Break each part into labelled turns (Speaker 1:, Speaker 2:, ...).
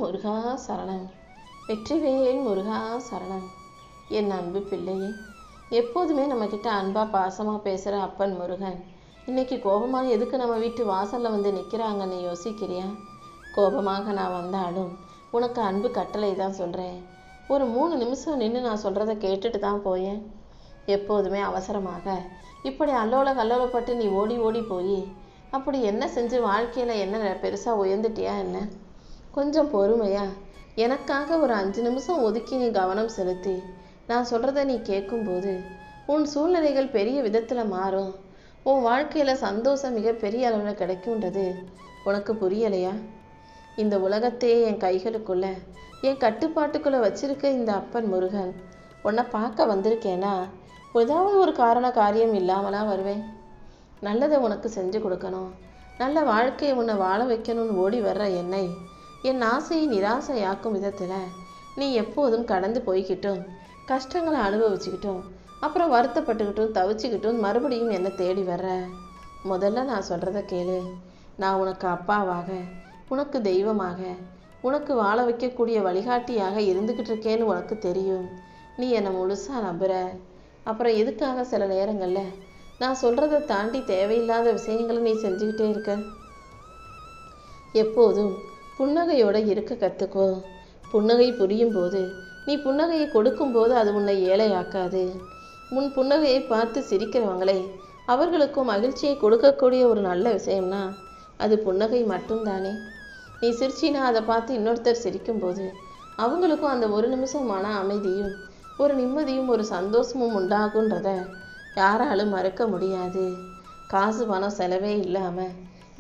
Speaker 1: முருகா சரணம். வெற்றிவேல் முருகா சரணம். என் அன்பு பிள்ளையே, எப்போதுமே நம்மக்கிட்ட அன்பாக பாசமாக பேசுகிற அப்பன் முருகன் இன்னைக்கு கோபமாக எதுக்கு நம்ம வீட்டு வாசலில் வந்து நிற்கிறாங்கன்னு யோசிக்கிறியா? கோபமாக நான் வந்தாலும் உனக்கு அன்பு கட்டளை தான் சொல்கிறேன். ஒரு 3 நிமிஷம் நின்று நான் சொல்கிறத கேட்டுட்டு தான் போயேன். எப்போதுமே அவசரமாக இப்படி கல்லோலப்பட்டு நீ ஓடி ஓடி போய் அப்படி என்ன செஞ்சு வாழ்க்கையில் என்ன பெருசாக உயர்ந்துட்டியா என்ன? கொஞ்சம் பொறுமையா எனக்காக ஒரு 5 நிமிஷம் ஒதுக்கி நீ கவனம் செலுத்தி நான் சொல்கிறத நீ கேட்கும்போது உன் சூழ்நிலைகள் பெரிய விதத்தில் மாறும். உன் வாழ்க்கையில் சந்தோஷம் மிகப்பெரிய அளவில் கிடைக்கும்ன்றது உனக்கு புரியலையா? இந்த உலகத்தையே என் கைகளுக்குள்ள என் கட்டுப்பாட்டுக்குள்ளே வச்சிருக்க இந்த அப்பன் முருகன் உன்னை பார்க்க வந்திருக்கேனா ஏதாவது ஒரு காரியம் இல்லாமலாம் வருவேன். நல்லதை உனக்கு செஞ்சு கொடுக்கணும், நல்ல வாழ்க்கையை உன்னை வாழ வைக்கணும்னு ஓடி வர்ற என்னை என் ஆசையை நிராசையாக்கும் விதத்தில் நீ எப்போதும் கடந்து போய்கிட்டும் கஷ்டங்களை அனுபவிச்சுக்கிட்டும் அப்புறம் வருத்தப்பட்டுக்கிட்டும் தவிச்சுக்கிட்டும் மறுபடியும் என்னை தேடி வர்ற. முதல்ல நான் சொல்கிறத கேளு. நான் உனக்கு அப்பாவாக, உனக்கு தெய்வமாக, உனக்கு வாழ வைக்கக்கூடிய வழிகாட்டியாக இருந்துக்கிட்டு இருக்கேன்னு உனக்கு தெரியும். நீ என்னை முழுசாக நம்புற. அப்புறம் எதுக்காக சில நேரங்களில் நான் சொல்கிறத தாண்டி தேவையில்லாத விஷயங்களை நீ செஞ்சுக்கிட்டே இருக்க? எப்போதும் புன்னகையோடு இருக்க கற்றுக்கோ. புன்னகை புரியும் போது நீ புன்னகையை கொடுக்கும்போது அது உன்னை ஏழையாக்காது. உன் புன்னகையை பார்த்து சிரிக்கிறவங்களே அவர்களுக்கும் மகிழ்ச்சியை கொடுக்கக்கூடிய ஒரு நல்ல விஷயம்னா அது புன்னகை மட்டும்தானே. நீ சிரிச்சினா அதை பார்த்து இன்னொருத்தர் சிரிக்கும்போது அவங்களுக்கும் அந்த ஒரு நிமிஷம் மன அமைதியும் ஒரு நிம்மதியும் ஒரு சந்தோஷமும் உண்டாகுன்றத யாராலும் மறுக்க முடியாது. காசு பணம் செலவே இல்லாமல்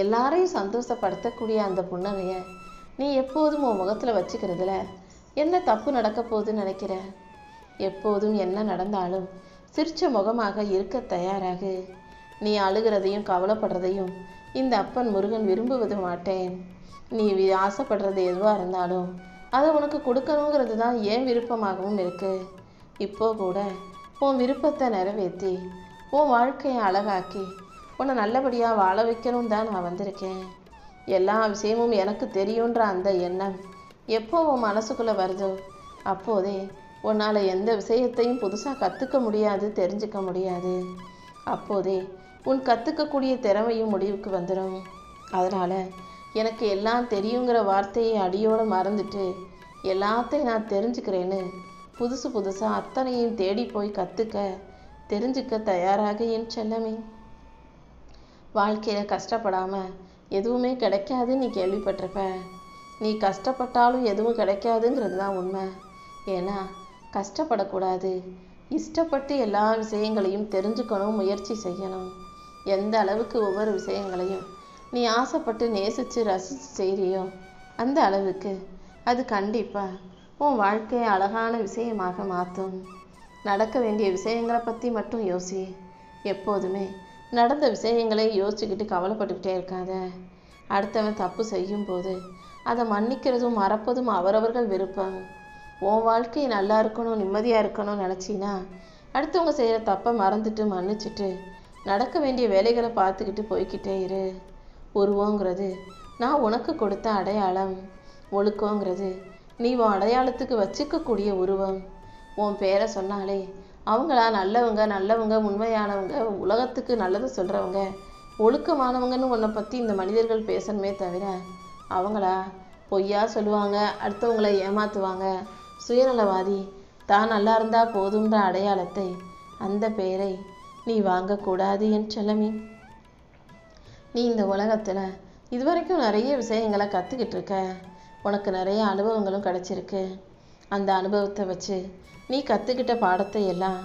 Speaker 1: எல்லாரையும் சந்தோஷப்படுத்தக்கூடிய அந்த புன்னகையை நீ எப்போதும் உன் முகத்தில் வச்சுக்கிறதுல என்ன தப்பு நடக்க போகுதுன்னு நினைக்கிற? எப்போதும் என்ன நடந்தாலும் சிரிச்ச முகமாக இருக்க தயாராகு. நீ அழுகிறதையும் கவலைப்படுறதையும் இந்த அப்பன் முருகன் விரும்புவது மாட்டேன். நீ ஆசைப்படுறது எதுவாக இருந்தாலும் அதை உனக்கு கொடுக்கணுங்கிறது தான் ஏன் விருப்பமாகவும் இருக்கு. இப்போ கூட உன் விருப்பத்தை நிறைவேற்றி உன் வாழ்க்கையை அழகாக்கி உன்னை நல்லபடியாக வாழ வைக்கணும் தான் நான் வந்திருக்கேன். எல்லா விஷயமும் எனக்கு தெரியுன்ற அந்த எண்ணம் எப்போ உன் மனசுக்குள்ளே வருதோ அப்போதே உன்னால் எந்த விஷயத்தையும் புதுசாக கற்றுக்க முடியாது, தெரிஞ்சுக்க முடியாது. அப்போதே உன் கற்றுக்கக்கூடிய திறமையும் முடிவுக்கு வந்துடும். அதனால் எனக்கு எல்லாம் தெரியுங்கிற வார்த்தையை அடியோடு மறந்துட்டு எல்லாத்தையும் நான் தெரிஞ்சுக்கிறேன்னு புதுசாக அத்தனையும் தேடி போய் கற்றுக்க தெரிஞ்சுக்க தயாராக என் செல்லமே. வாழ்க்கையில் கஷ்டப்படாமல் எதுவுமே கிடைக்காதுன்னு நீ கேள்விப்பட்டிருப்ப. நீ கஷ்டப்பட்டாலும் எதுவும் கிடைக்காதுங்கிறது தான் உண்மை. ஏன்னா கஷ்டப்படக்கூடாது, இஷ்டப்பட்டு எல்லா விஷயங்களையும் தெரிஞ்சுக்கணும், முயற்சி செய்யணும். எந்த அளவுக்கு ஒவ்வொரு விஷயங்களையும் நீ ஆசைப்பட்டு நேசித்து ரசித்து செய்கிறியோ அந்த அளவுக்கு அது கண்டிப்பாக உன் வாழ்க்கையை அழகான விஷயமாக மாற்றும். நடக்க வேண்டிய விஷயங்களை பற்றி மட்டும் யோசி. எப்போதுமே நடந்த விஷயங்களை யோசிச்சுக்கிட்டு கவலைப்பட்டுக்கிட்டே இருக்காத. அடுத்தவன் தப்பு செய்யும் போது அதை மன்னிக்கிறதும் மறப்பதும் அவரவர்கள் விருப்பம். உன் வாழ்க்கை நல்லா இருக்கணும், நிம்மதியாக இருக்கணும்னு நினச்சின்னா அடுத்தவங்க செய்கிற தப்பை மறந்துட்டு மன்னிச்சுட்டு நடக்க வேண்டிய வேலைகளை பார்த்துக்கிட்டு போய்கிட்டே இரு. உருவங்கிறது நான் உனக்கு கொடுத்த அடையாளம். ஒழுக்கங்கிறது நீ உன் அடையாளத்துக்கு வச்சுக்கக்கூடிய உருவம். உன் பேரை சொன்னாலே அவங்களா நல்லவங்க உண்மையானவங்க, உலகத்துக்கு நல்லது சொல்கிறவங்க, ஒழுக்கமானவங்கன்னு உன்னை பற்றி இந்த மனிதர்கள் பேசணுமே தவிர அவங்களா பொய்யா சொல்லுவாங்க, அடுத்தவங்களை ஏமாற்றுவாங்க, சுயநலவாதி, தான் நல்லா இருந்தால் போதுன்ற அடையாளத்தை, அந்த பெயரை நீ வாங்கக்கூடாது என் செல்லமே. நீ இந்த உலகத்தில் இதுவரைக்கும் நிறைய விஷயங்களை கற்றுக்கிட்டு இருக்க. உனக்கு நிறைய அனுபவங்களும் கிடச்சிருக்கு. அந்த அனுபவத்தை வச்சு நீ கற்றுக்கிட்ட பாடத்தை எல்லாம்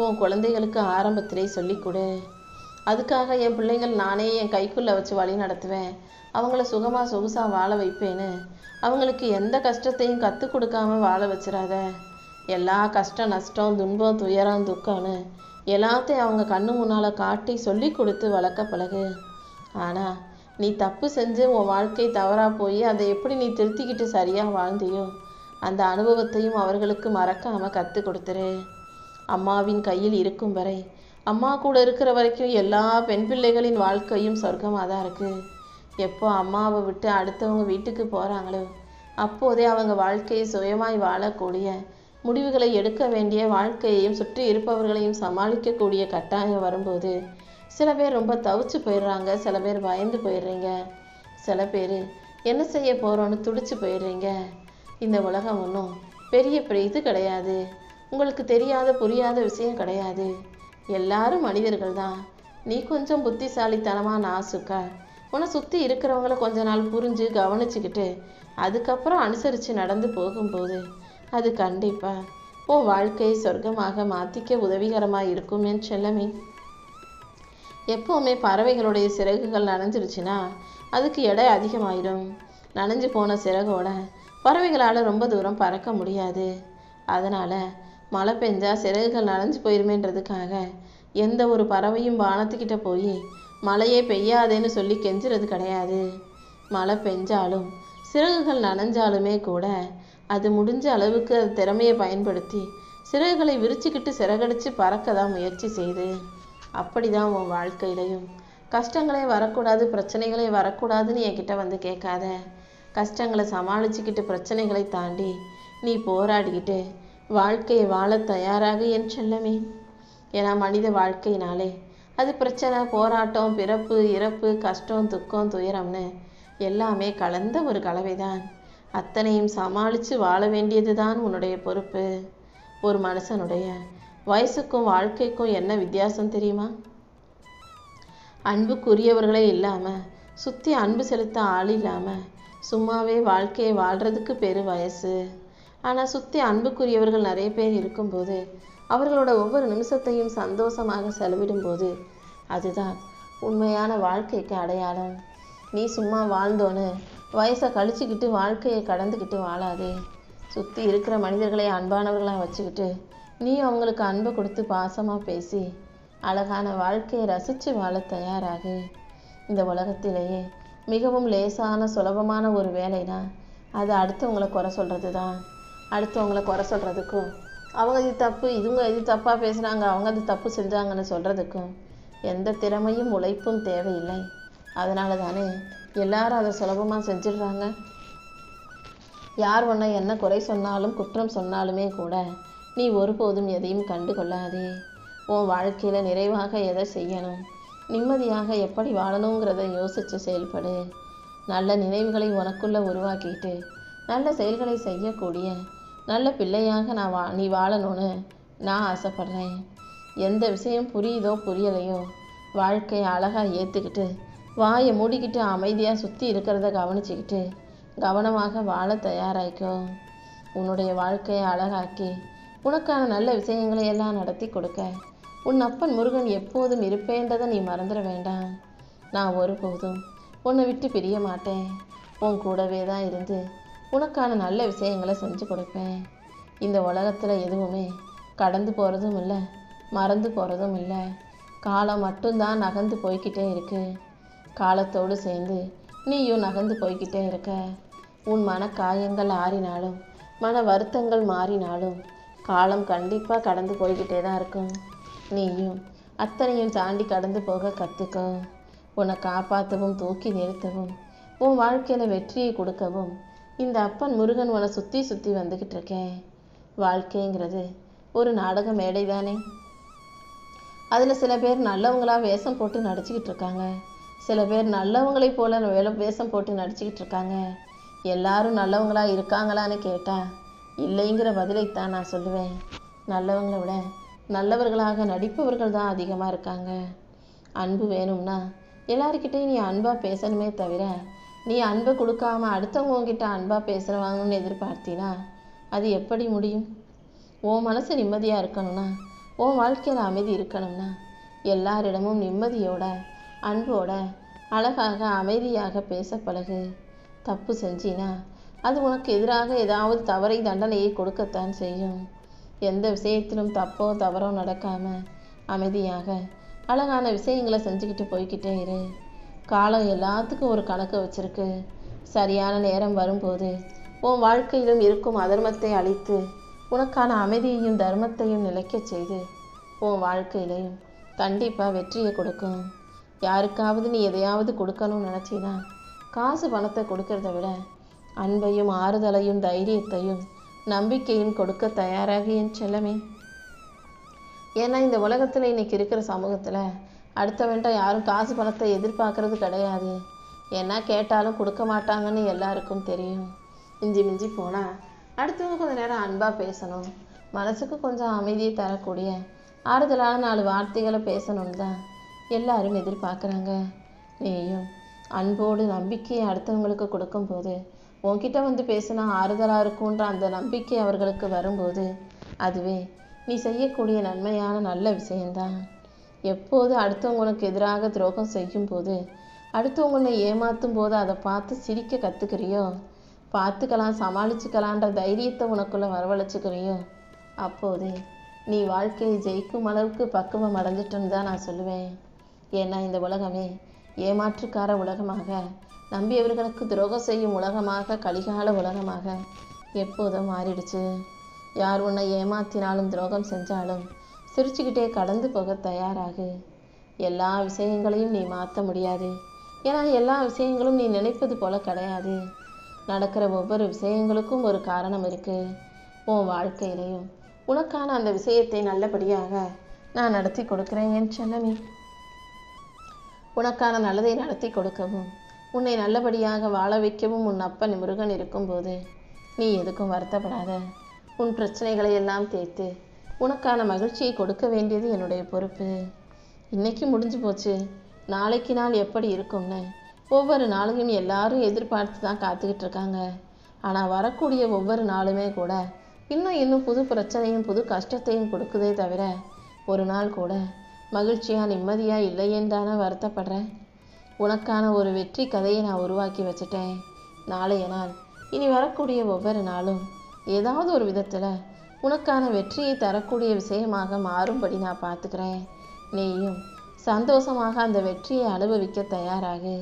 Speaker 1: உன் குழந்தைகளுக்கு ஆரம்பத்திலே சொல்லிக் கொடு. அதுக்காக என் பிள்ளைங்கள் நானே என் கைக்குள்ளே வச்சு வழி நடத்துவேன், அவங்கள சுகமாக சொகுசாக வாழ வைப்பேன்னு அவங்களுக்கு எந்த கஷ்டத்தையும் கற்றுக் கொடுக்காம வாழ வச்சிடாத. எல்லா கஷ்டம் நஷ்டம் துன்பம் துயரம் துக்கம்னு எல்லாத்தையும் அவங்க கண்ணு முன்னால் காட்டி சொல்லி கொடுத்து வளர்க்க பழகு. ஆனால் நீ தப்பு செஞ்சு உன் வாழ்க்கை தவறாக போய் அதை எப்படி நீ திருத்திக்கிட்டு சரியாக வாழ்ந்தியோ அந்த அனுபவத்தையும் அவர்களுக்கு மறக்காமல் கற்றுக் கொடுத்துரு. அம்மாவின் கையில் இருக்கும் வரை, அம்மா கூட இருக்கிற வரைக்கும் எல்லா பெண் பிள்ளைகளின் வாழ்க்கையும் சொர்க்கமாக தான் இருக்குது. எப்போ அம்மாவை விட்டு அடுத்தவங்க வீட்டுக்கு போகிறாங்களோ அப்போதே அவங்க வாழ்க்கையை சுயமாய் வாழக்கூடிய, முடிவுகளை எடுக்க வேண்டிய, வாழ்க்கையையும் சுற்றி இருப்பவர்களையும் சமாளிக்கக்கூடிய கட்டாயம் வரும்போது சில பேர் ரொம்ப தவிச்சு போயிடுறாங்க, சில பேர் பயந்து போயிடுறீங்க, சில பேர் என்ன செய்ய போகிறோன்னு துடிச்சு போயிடுறீங்க. இந்த உலகம் ஒன்றும் பெரிய இது கிடையாது, உங்களுக்கு தெரியாத புரியாத விஷயம் கிடையாது. எல்லாரும் மனிதர்கள் தான். நீ கொஞ்சம் புத்திசாலித்தனமாக நாசுக்கா உன்னை சுற்றி இருக்கிறவங்கள கொஞ்ச நாள் புரிஞ்சு கவனிச்சுக்கிட்டு அதுக்கப்புறம் அனுசரித்து நடந்து போகும்போது அது கண்டிப்பாக உன் வாழ்க்கையை சொர்க்கமாக மாற்றிக்க உதவிகரமாக இருக்கும் என் செல்லமே. எப்போவுமே பறவைகளுடைய சிறகுகள் நனைஞ்சிருச்சுன்னா அதுக்கு எடை அதிகமாயிடும். நனைஞ்சு போன சிறகோட பறவைகளால் ரொம்ப தூரம் பறக்க முடியாது. அதனால் மழை பெஞ்சா சிறகுகள் நனைஞ்சு போயிருமேன்றதுக்காக எந்த ஒரு பறவையும் வானத்துக்கிட்ட போய் மழையே பெய்யாதேன்னு சொல்லி கெஞ்சுறது கிடையாது. மழை பெஞ்சாலும் சிறகுகள் நனைஞ்சாலுமே கூட அது முடிஞ்ச அளவுக்கு அது திறமையை பயன்படுத்தி சிறகுகளை விரிச்சுக்கிட்டு சிறகடிச்சு பறக்க தான் முயற்சி செய்து. அப்படி தான் உன் வாழ்க்கையிலையும் கஷ்டங்களே வரக்கூடாது, பிரச்சனைகளே வரக்கூடாதுன்னு என்கிட்ட வந்து கேட்காத. கஷ்டங்களை சமாளிச்சுக்கிட்டு பிரச்சனைகளை தாண்டி நீ போராடிக்கிட்டு வாழ்க்கையை வாழ தயாராக என் செல்லமே. ஏன்னா மனித வாழ்க்கையினாலே அது பிரச்சனை, போராட்டம், பிறப்பு, இறப்பு, கஷ்டம், துக்கம், துயரம்னு எல்லாமே கலந்த ஒரு கலவைதான். அத்தனையும் சமாளித்து வாழ வேண்டியது தான் உன்னுடைய பொறுப்பு. ஒரு மனுஷனுடைய வயசுக்கும் வாழ்க்கைக்கும் என்ன வித்தியாசம் தெரியுமா? அன்புக்குரியவர்களே இல்லாமல், சுற்றி அன்பு செலுத்த ஆள் இல்லாமல் சும்மாவே வாழ்க்கையை வாழ்கிறதுக்கு பெரு வயசு. ஆனால் சுற்றி அன்புக்குரியவர்கள் நிறைய பேர் இருக்கும்போது அவர்களோட ஒவ்வொரு நிமிஷத்தையும் சந்தோஷமாக செலவிடும்போது அதுதான் உண்மையான வாழ்க்கைக்கு அடையாளம். நீ சும்மா வாழ்ந்தோன்னு வயசை கழிச்சுக்கிட்டு வாழ்க்கையை கடந்துக்கிட்டு வாழாதே. சுற்றி இருக்கிற மனிதர்களை அன்பானவர்களாக வச்சுக்கிட்டு நீ அவங்களுக்கு அன்பை கொடுத்து பாசமாக பேசி அழகான வாழ்க்கையை ரசித்து வாழ தயாராகு. இந்த உலகத்திலேயே மிகவும் லேசான சுலபமான ஒரு வேலைனா அது அடுத்தவங்களை குறை சொல்கிறது தான். அடுத்தவங்களை குறை சொல்கிறதுக்கும், அவங்க இது தப்பு, இதுங்க இது தப்பாக பேசுகிறாங்க, அவங்க அது தப்பு செஞ்சாங்கன்னு சொல்கிறதுக்கும் எந்த திறமையும் உழைப்பும் தேவையில்லை. அதனால தானே எல்லாரும் அதை சுலபமாக செஞ்சிடுறாங்க. யார் ஒன்றை என்ன குறை சொன்னாலும் குற்றம் சொன்னாலுமே கூட நீ ஒருபோதும் எதையும் கண்டு கொள்ளாதே. உன் வாழ்க்கையில் நிறைவாக எதை செய்யணும், நிம்மதியாக எப்படி வாழணுங்கிறத யோசித்து செயல்படு. நல்ல நினைவுகளை உனக்குள்ளே உருவாக்கிட்டு நல்ல செயல்களை செய்யக்கூடிய நல்ல பிள்ளையாக நீ வாழணும்னு நான் ஆசைப்பட்றேன். எந்த விஷயம் புரியுதோ புரியலையோ வாழ்க்கையை அழகாக ஏற்றுக்கிட்டு வாயை மூடிக்கிட்டு அமைதியாக சுற்றி இருக்கிறத கவனிச்சுக்கிட்டு கவனமாக வாழ தயாராயிக்கோ. உன்னுடைய வாழ்க்கையை அழகாக்கி உனக்கான நல்ல விஷயங்களை எல்லாம் நடத்தி கொடுக்க உன் அப்பன் முருகன் எப்போதும் இருப்பேன்றதை நீ மறந்துட வேண்டாம். நான் ஒருபோதும் உன்னை விட்டு பிரிய மாட்டேன். உன் கூடவே தான் இருந்து உனக்கான நல்ல விஷயங்களை செஞ்சு கொடுப்பேன். இந்த உலகத்தில் எதுவுமே கடந்து போகிறதும் இல்லை, மறந்து போகிறதும் இல்லை. காலம் மட்டும்தான் நகர்ந்து போய்கிட்டே இருக்கு. காலத்தோடு சேர்ந்து நீயும் நகர்ந்து போய்கிட்டே இருக்க. உன் மன காயங்கள் ஆறினாலும் மன வருத்தங்கள் மாறினாலும் காலம் கண்டிப்பாக கடந்து போய்கிட்டே தான் இருக்கும். நீயும் அத்தனையும் தாண்டி கடந்து போக கற்றுக்கோ. உன்னை காப்பாற்றவும் தூக்கி நிறுத்தவும் உன் வாழ்க்கையில் வெற்றியை கொடுக்கவும் இந்த அப்பன் முருகன் உன்னை சுற்றி சுற்றி வந்துக்கிட்டு இருக்கேன். வாழ்க்கைங்கிறது ஒரு நாடக மேடை தானே. அதில் சில பேர் நல்லவங்களாக வேஷம் போட்டு நடிச்சுக்கிட்டு இருக்காங்க, சில பேர் நல்லவங்களை போல வேஷம் போட்டு நடிச்சுக்கிட்டு இருக்காங்க. எல்லாரும் நல்லவங்களா இருக்காங்களான்னு கேட்டால் இல்லைங்கிற பதிலைத்தான் நான் சொல்லுவேன். நல்லவங்களை விட நல்லவர்களாக நடிப்பவர்கள் தான் அதிகமாக இருக்காங்க. அன்பு வேணும்னா எல்லாருக்கிட்டையும் நீ அன்பாக பேசணுமே தவிர நீ அன்பை கொடுக்காம அடுத்தவங்க உங்ககிட்ட அன்பாக பேசுகிறவாங்கன்னு எதிர்பார்த்தினா அது எப்படி முடியும்? உன் மனசு நிம்மதியாக இருக்கணும்னா, உன் வாழ்க்கையில் அமைதி இருக்கணும்னா எல்லாரிடமும் நிம்மதியோட அன்போட அழகாக அமைதியாக பேச பழகு. தப்பு செஞ்சினா அது உனக்கு எதிராக ஏதாவது தவறை தண்டனையை கொடுக்கத்தான் செய்யும். எந்த விஷயத்திலும் தப்போ தவறோ நடக்காமல் அமைதியாக அழகான விஷயங்களை செஞ்சுக்கிட்டு போய்கிட்டே இரு. காலம் எல்லாத்துக்கும் ஒரு கணக்கு வச்சிருக்கு. சரியான நேரம் வரும்போது உன் வாழ்க்கையிலும் இருக்கும் அதர்மத்தை அழித்து உனக்கான அமைதியையும் தர்மத்தையும் நிலைக்க செய்து உன் வாழ்க்கையிலையும் கண்டிப்பாக வெற்றியை கொடுக்கும். யாருக்காவது நீ எதையாவது கொடுக்கணும்னு நினச்சினா காசு பணத்தை கொடுக்கறத விட அன்பையும் ஆறுதலையும் தைரியத்தையும் நம்பிக்கையும் கொடுக்க தயாராக என் செல்லமே. ஏன்னா இந்த உலகத்தில் இன்னைக்கு இருக்கிற சமூகத்தில் அடுத்தவன்ட்ட யாரும் காசு பணத்தை எதிர்பார்க்கறது கிடையாது. ஏன்னா கேட்டாலும் கொடுக்க மாட்டாங்கன்னு எல்லாருக்கும் தெரியும். மிஞ்சி மிஞ்சி போனால் அடுத்தவங்க கொஞ்சம் நேரம் அன்பாக பேசணும், மனசுக்கு கொஞ்சம் அமைதியை தரக்கூடிய ஆறுதலான 4 வார்த்தைகளை பேசணும்னு தான் எல்லாரும் எதிர்பார்க்குறாங்க. நீயும் அன்போடு நம்பிக்கையை அடுத்தவங்களுக்கு கொடுக்கும்போது உன்கிட்ட வந்து பேசினா ஆறுதலாக இருக்குன்ற அந்த நம்பிக்கை அவர்களுக்கு வரும்போது அதுவே நீ செய்யக்கூடிய நன்மையான நல்ல விஷயந்தான். எப்போது அடுத்தவங்க உனக்கு எதிராக துரோகம் செய்யும் போது, அடுத்தவங்களை ஏமாற்றும் போது அதை பார்த்து சிரிக்க கற்றுக்கிறியோ, பார்த்துக்கலாம் சமாளிச்சுக்கலான்ற தைரியத்தை உனக்குள்ளே வரவழைச்சிக்கிறியோ, அப்போது நீ வாழ்க்கையை ஜெயிக்கும் அளவுக்கு பக்குவம் அடைஞ்சிட்டுன்னு தான் நான் சொல்லுவேன். ஏன்னா இந்த உலகமே ஏமாற்றுக்கார உலகமாக, நம்பியவர்களுக்கு துரோகம் செய்யும் உலகமாக, கலிகால உலகமாக எப்போதும் மாறிடுச்சு. யார் உன்னை ஏமாத்தினாலும் துரோகம் செஞ்சாலும் சிரிச்சுக்கிட்டே கடந்து போக தயாராகு. எல்லா விஷயங்களையும் நீ மாற்ற முடியாது. ஏன்னா எல்லா விஷயங்களும் நீ நினைப்பது போல கிடையாது. நடக்கிற ஒவ்வொரு விஷயங்களுக்கும் ஒரு காரணம் இருக்கு. உன் வாழ்க்கையிலையும் உனக்கான அந்த விஷயத்தை நல்லபடியாக நான் நடத்தி கொடுக்குறேன் என் செல்லமே. உனக்கான நல்லதை நடத்தி கொடுக்கவும் உன்னை நல்லபடியாக வாழ வைக்கவும் உன் அப்பன் முருகன் இருக்கும்போது நீ எதுக்கும் வருத்தப்படாத. உன் பிரச்சனைகளை எல்லாம் தீர்த்து உனக்கான மகிழ்ச்சியை கொடுக்க வேண்டியது என்னுடைய பொறுப்பு. இன்னைக்கு முடிஞ்சு போச்சு, நாளைக்கு நாள் எப்படி இருக்கும்னு ஒவ்வொரு நாளையும் எல்லாரும் எதிர்பார்த்து தான் காத்துக்கிட்டு இருக்காங்க. ஆனால் வரக்கூடிய ஒவ்வொரு நாளுமே கூட இன்னும் புது பிரச்சனையும் புது கஷ்டத்தையும் கொடுக்குதே தவிர ஒரு நாள் கூட மகிழ்ச்சியாக நிம்மதியாக இல்லையேன்னு தானே வருத்தப்படுறேன். உனக்கான ஒரு வெற்றி கதையை நான் உருவாக்கி வச்சுட்டேன். நாளைய நாள் இனி வரக்கூடிய ஒவ்வொரு நாளும் ஏதாவது ஒரு விதத்தில் உனக்கான வெற்றியை தரக்கூடிய விஷயமாக மாறும்படி நான் பார்த்துக்கிறேன். நீயும் சந்தோஷமாக அந்த வெற்றியை அனுபவிக்க தயாராகு.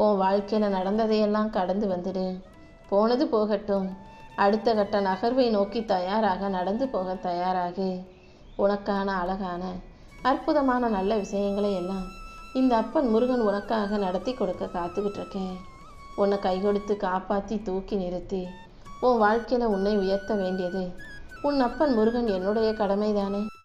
Speaker 1: உன் வாழ்க்கையில் நடந்ததையெல்லாம் கடந்து வந்துடு. போனது போகட்டும். அடுத்த கட்ட நகர்வை நோக்கி தயாராக நடந்து போக தயாராகு. உனக்கான அழகான அற்புதமான நல்ல விஷயங்களை எல்லாம் இந்த அப்பன் முருகன் உனக்காக நடத்தி கொடுக்க காத்துக்கிட்டு இருக்கேன். உன்னை கை கொடுத்து காப்பாற்றி தூக்கி நிறுத்தி உன் வாழ்க்கையில் உன்னை உயர்த்த வேண்டியது உன் அப்பன் முருகன் என்னுடைய கடமை தானே.